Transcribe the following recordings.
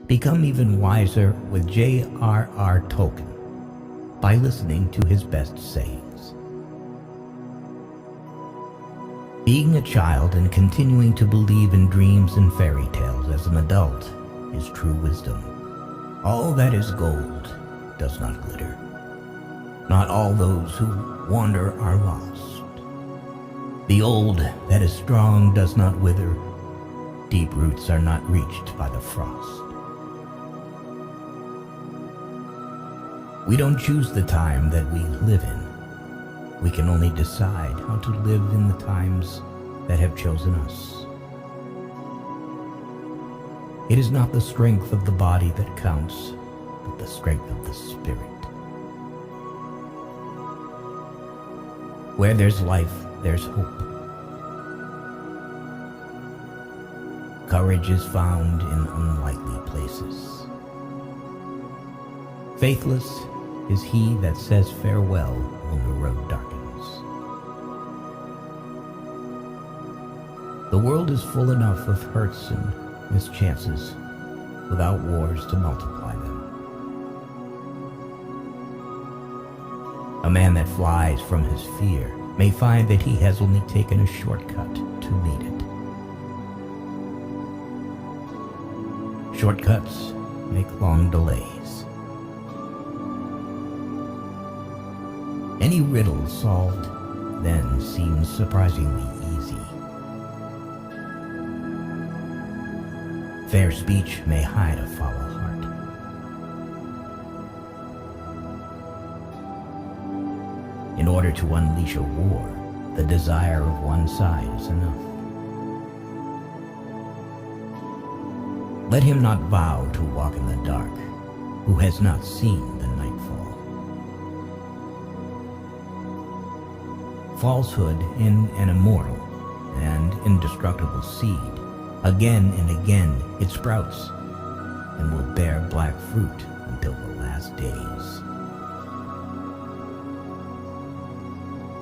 Become even wiser with J.R.R. Tolkien by listening to his best sayings. Being a child and continuing to believe in dreams and fairy tales as an adult is true wisdom. All that is gold does not glitter. Not all those who wander are lost. The old that is strong does not wither. Deep roots are not reached by the frost. We don't choose the time that we live in. We can only decide how to live in the times that have chosen us. It is not the strength of the body that counts, but the strength of the spirit. Where there's life, there's hope. Courage is found in unlikely places. Faithless is he that says farewell when the road darkens. The world is full enough of hurts and mischances without wars to multiply them. A man that flies from his fear may find that he has only taken a shortcut to meet it. Shortcuts make long delays. Any riddle solved then seems surprisingly easy. Fair speech may hide a foul heart. In order to unleash a war, the desire of one side is enough. Let him not vow to walk in the dark who has not seen the nightfall. Falsehood in an immortal and indestructible seed, again and again it sprouts and will bear black fruit until the last days.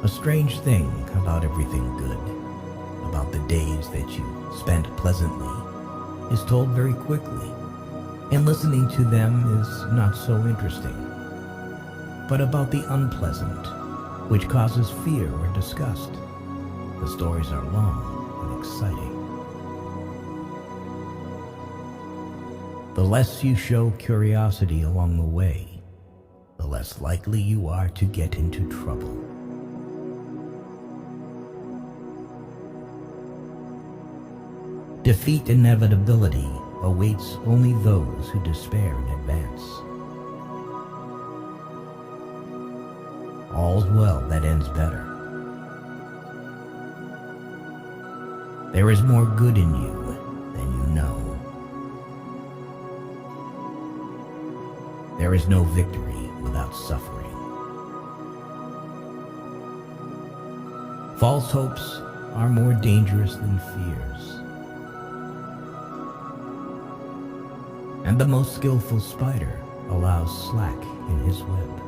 A strange thing about everything good, about the days that you spent pleasantly, is told very quickly, and listening to them is not so interesting. But about the unpleasant, which causes fear or disgust, the stories are long and exciting. The less you show curiosity along the way, the less likely you are to get into trouble. Defeat inevitability awaits only those who despair in advance. All's well that ends better. There is more good in you than you know. There is no victory without suffering. False hopes are more dangerous than fears. And the most skillful spider allows slack in his web.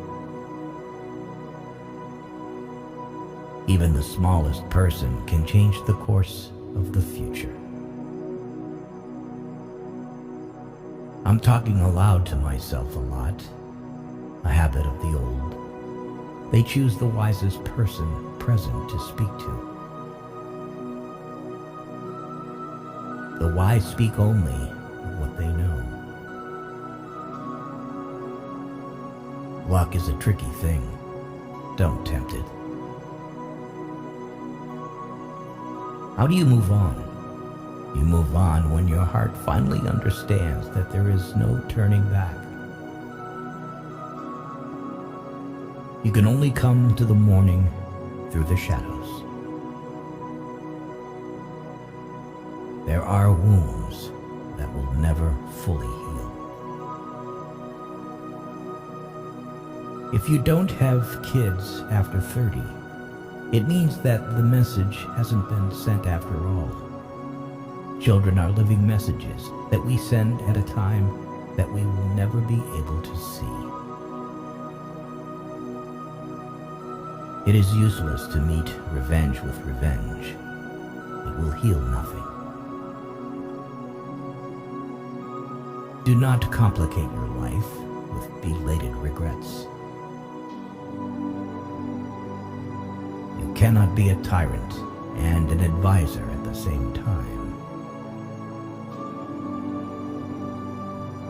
Even the smallest person can change the course of the future. I'm talking aloud to myself a lot, a habit of the old. They choose the wisest person present to speak to. The wise speak only of what they know. Luck is a tricky thing. Don't tempt it. How do you move on? You move on when your heart finally understands that there is no turning back. You can only come to the morning through the shadows. There are wounds that will never fully heal. If you don't have kids after 30, it means that the message hasn't been sent after all. Children are living messages that we send at a time that we will never be able to see. It is useless to meet revenge with revenge. It will heal nothing. Do not complicate your life with belated regrets. You cannot be a tyrant and an advisor at the same time.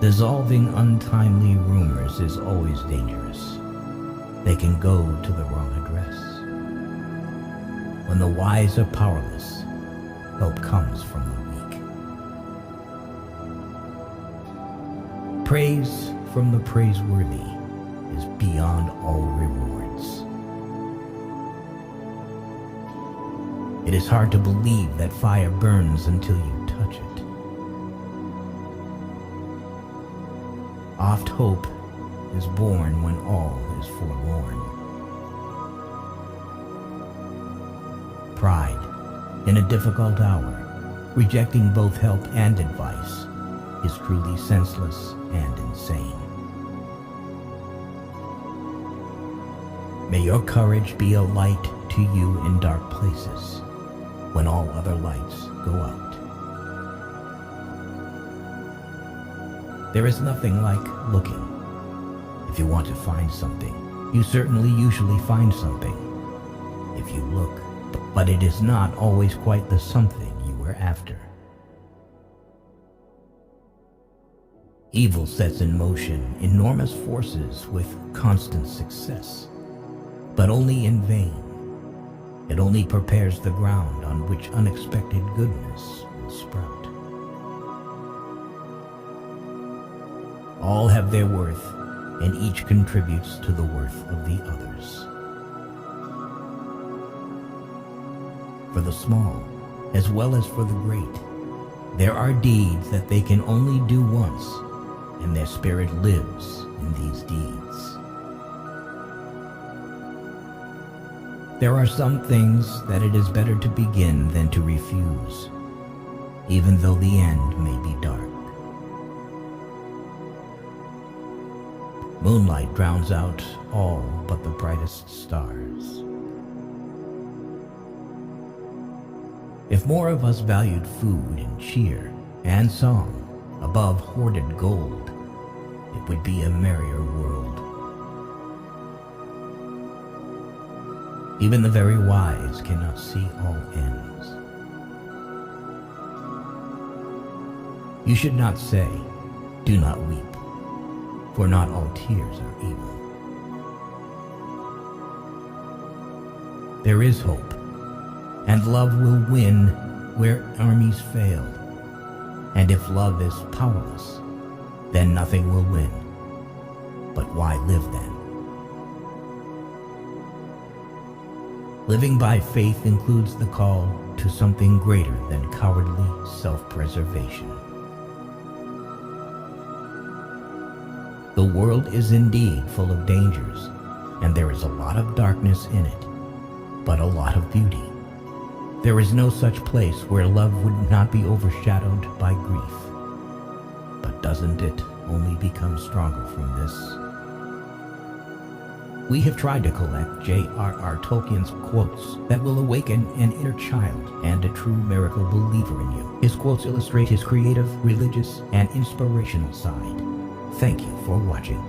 Dissolving untimely rumors is always dangerous. They can go to the wrong address. When the wise are powerless, help comes from the weak. Praise from the praiseworthy is beyond all rewards. It is hard to believe that fire burns until you touch it. Oft hope is born when all is forlorn. Pride, in a difficult hour, rejecting both help and advice, is truly senseless and insane. May your courage be a light to you in dark places, when all other lights go out. There is nothing like looking. If you want to find something, you certainly usually find something. If you look, but it is not always quite the something you were after. Evil sets in motion enormous forces with constant success, but only in vain. It only prepares the ground on which unexpected goodness will sprout. All have their worth, and each contributes to the worth of the others. For the small, as well as for the great, there are deeds that they can only do once, and their spirit lives in these deeds. There are some things that it is better to begin than to refuse, even though the end may be dark. Moonlight drowns out all but the brightest stars. If more of us valued food and cheer and song above hoarded gold, it would be a merrier world. Even the very wise cannot see all ends. You should not say, "Do not weep," for not all tears are evil. There is hope, and love will win where armies fail. And if love is powerless, then nothing will win. But why live then? Living by faith includes the call to something greater than cowardly self-preservation. The world is indeed full of dangers, and there is a lot of darkness in it, but a lot of beauty. There is no such place where love would not be overshadowed by grief. But doesn't it only become stronger from this? We have tried to collect J.R.R. Tolkien's quotes that will awaken an inner child and a true miracle believer in you. His quotes illustrate his creative, religious, and inspirational side. Thank you for watching.